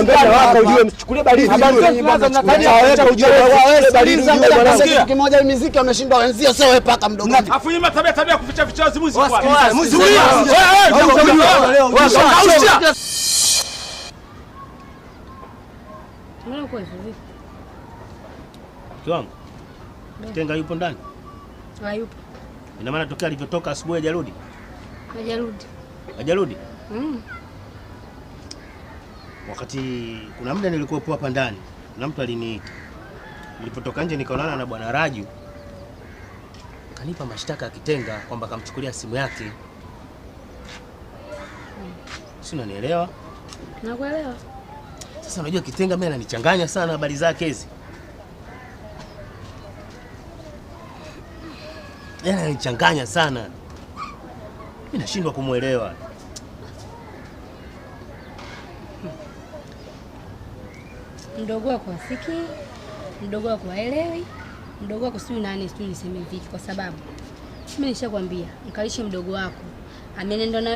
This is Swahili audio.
ujue mchukulie baridi. Kitu kimoja muziki ameshinda wenzio sio wewe paka mdogo. Afu nyima tabia kuficha ficha muziki kwa. Mbona uko hivi? Kiwango. Tenga yupo ndani? Hayupo. Ina maana tokea alivyotoka asubuhi hajarudi? Hajarudi. Hajarudi? Wakati kuna muda nilikuwa hapa ndani, na mtu aliniita. Nilipotoka nje nikaonana na bwana Raju. Kanipa mashtaka ya Kitenga kwamba kamchukulia simu yake. Si unanielewa? Nakuelewa. Sasa unajua Kitenga mimi ananichanganya sana habari zake hizi. Yeye ananichanganya sana. Mimi nashindwa kumuelewa. Mdogo wako afiki, mdogo wako haelewi, mdogo wako sijui nani sijui niseme vipi kwa sababu mimi nishakwambia mkalishe mdogo wako amenenda na